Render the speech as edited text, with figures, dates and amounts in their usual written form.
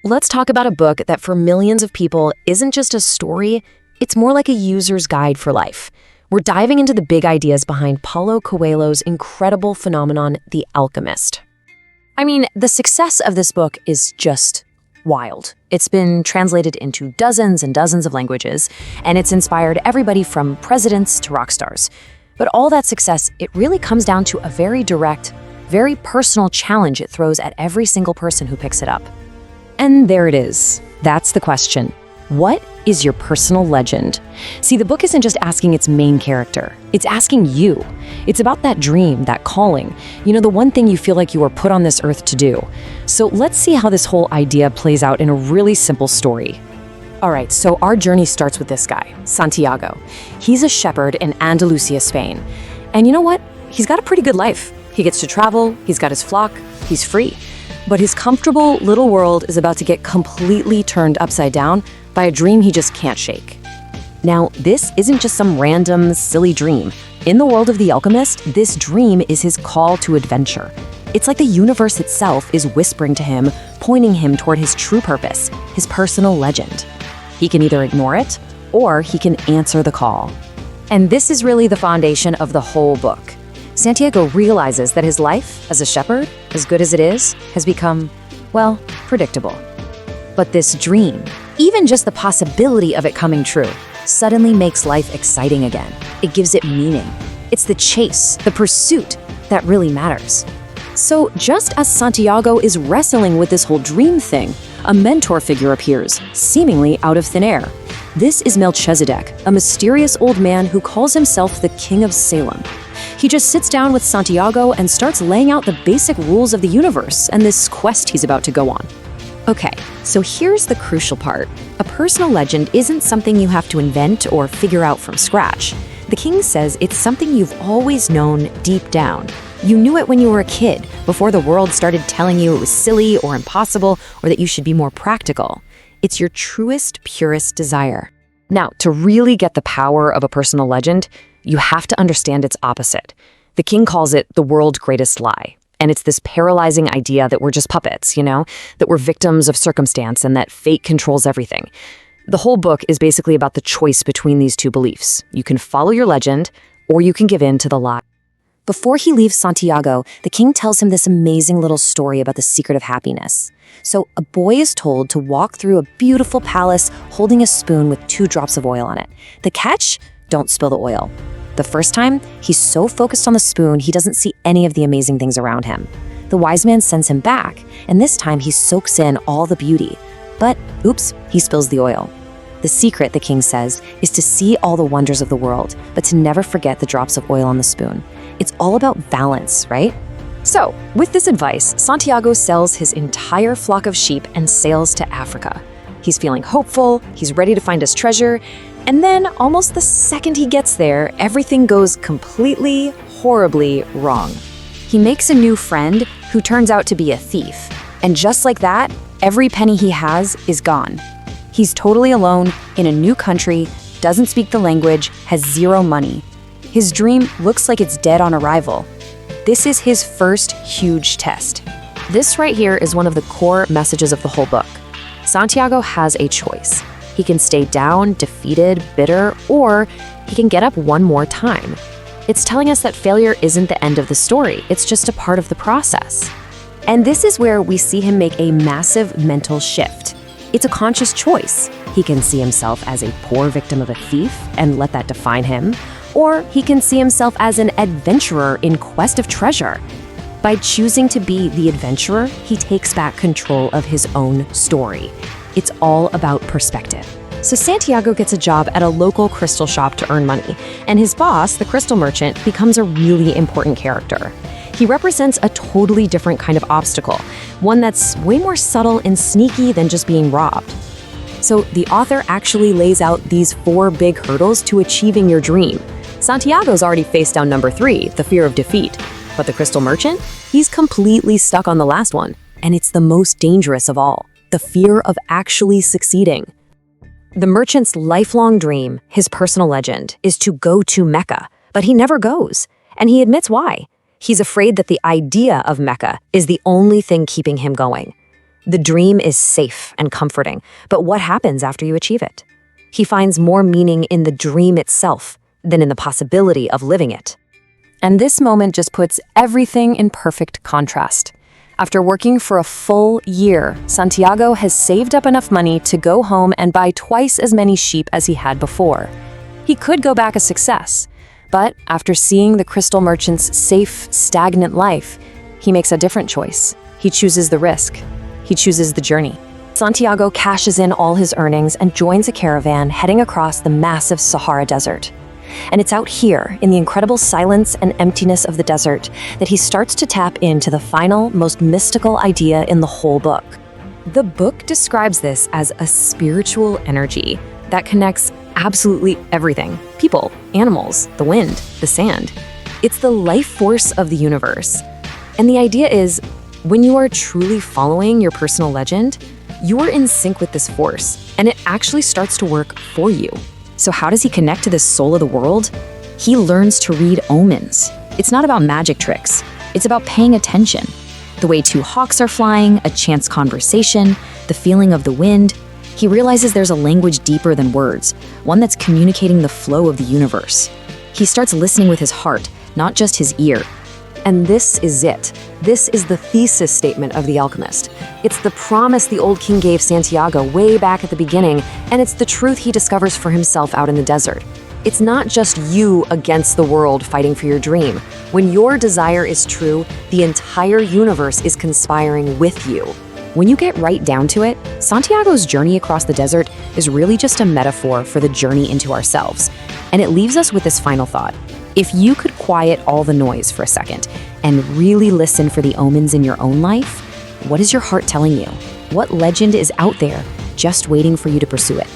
Let's talk about a book that for millions of people isn't just a story, it's more like a user's guide for life. We're diving into the big ideas behind Paulo Coelho's incredible phenomenon, The Alchemist. I mean, the success of this book is just wild. It's been translated into dozens and dozens of languages, and it's inspired everybody from presidents to rock stars. But all that success, it really comes down to a very direct, very personal challenge it throws at every single person who picks it up. And there it is. That's the question. What is your personal legend? See, the book isn't just asking its main character. It's asking you. It's about that dream, that calling. The one thing you feel like you were put on this earth to do. So let's see how this whole idea plays out in a really simple story. All right, so our journey starts with this guy, Santiago. He's a shepherd in Andalusia, Spain. And you know what? He's got a pretty good life. He gets to travel, he's got his flock, he's free. But his comfortable little world is about to get completely turned upside down by a dream he just can't shake. Now, this isn't just some random, silly dream. In the world of The Alchemist, this dream is his call to adventure. It's like the universe itself is whispering to him, pointing him toward his true purpose, his personal legend. He can either ignore it, or he can answer the call. And this is really the foundation of the whole book. Santiago realizes that his life as a shepherd, as good as it is, has become, well, predictable. But this dream, even just the possibility of it coming true, suddenly makes life exciting again. It gives it meaning. It's the chase, the pursuit, that really matters. So just as Santiago is wrestling with this whole dream thing, a mentor figure appears, seemingly out of thin air. This is Melchizedek, a mysterious old man who calls himself the King of Salem. He just sits down with Santiago and starts laying out the basic rules of the universe and this quest he's about to go on. Okay, so here's the crucial part. A personal legend isn't something you have to invent or figure out from scratch. The king says it's something you've always known deep down. You knew it when you were a kid, before the world started telling you it was silly or impossible or that you should be more practical. It's your truest, purest desire. Now, to really get the power of a personal legend, you have to understand its opposite. The king calls it the world's greatest lie. And it's this paralyzing idea that we're just puppets, that we're victims of circumstance and that fate controls everything. The whole book is basically about the choice between these two beliefs. You can follow your legend, or you can give in to the lie. Before he leaves Santiago, the king tells him this amazing little story about the secret of happiness. So a boy is told to walk through a beautiful palace holding a spoon with 2 drops of oil on it. The catch? Don't spill the oil. The first time, he's so focused on the spoon, he doesn't see any of the amazing things around him. The wise man sends him back, and this time he soaks in all the beauty. But, oops, he spills the oil. The secret, the king says, is to see all the wonders of the world, but to never forget the drops of oil on the spoon. It's all about balance, right? So, with this advice, Santiago sells his entire flock of sheep and sails to Africa. He's feeling hopeful, he's ready to find his treasure, and then, almost the second he gets there, everything goes completely, horribly wrong. He makes a new friend who turns out to be a thief. And just like that, every penny he has is gone. He's totally alone, in a new country, doesn't speak the language, has 0 money. His dream looks like it's dead on arrival. This is his first huge test. This right here is one of the core messages of the whole book. Santiago has a choice. He can stay down, defeated, bitter, or he can get up one more time. It's telling us that failure isn't the end of the story, it's just a part of the process. And this is where we see him make a massive mental shift. It's a conscious choice. He can see himself as a poor victim of a thief and let that define him, or he can see himself as an adventurer in quest of treasure. By choosing to be the adventurer, he takes back control of his own story. It's all about perspective. So Santiago gets a job at a local crystal shop to earn money, and his boss, the crystal merchant, becomes a really important character. He represents a totally different kind of obstacle, one that's way more subtle and sneaky than just being robbed. So the author actually lays out these 4 big hurdles to achieving your dream. Santiago's already faced down number 3, the fear of defeat. But the crystal merchant? He's completely stuck on the last one, and it's the most dangerous of all, the fear of actually succeeding. The merchant's lifelong dream, his personal legend, is to go to Mecca, but he never goes, and he admits why. He's afraid that the idea of Mecca is the only thing keeping him going. The dream is safe and comforting, but what happens after you achieve it? He finds more meaning in the dream itself than in the possibility of living it. And this moment just puts everything in perfect contrast. After working for a full year, Santiago has saved up enough money to go home and buy twice as many sheep as he had before. He could go back a success, but after seeing the crystal merchant's safe, stagnant life, he makes a different choice. He chooses the risk. He chooses the journey. Santiago cashes in all his earnings and joins a caravan heading across the massive Sahara Desert. And it's out here, in the incredible silence and emptiness of the desert, that he starts to tap into the final, most mystical idea in the whole book. The book describes this as a spiritual energy that connects absolutely everything: people, animals, the wind, the sand. It's the life force of the universe. And the idea is, when you are truly following your personal legend, you are in sync with this force, and it actually starts to work for you. So how does he connect to the soul of the world? He learns to read omens. It's not about magic tricks. It's about paying attention. The way two hawks are flying, a chance conversation, the feeling of the wind. He realizes there's a language deeper than words, one that's communicating the flow of the universe. He starts listening with his heart, not just his ear. And this is it. This is the thesis statement of The Alchemist. It's the promise the old king gave Santiago way back at the beginning, and it's the truth he discovers for himself out in the desert. It's not just you against the world fighting for your dream. When your desire is true, the entire universe is conspiring with you. When you get right down to it, Santiago's journey across the desert is really just a metaphor for the journey into ourselves. And it leaves us with this final thought. If you could quiet all the noise for a second and really listen for the omens in your own life, what is your heart telling you? What legend is out there just waiting for you to pursue it?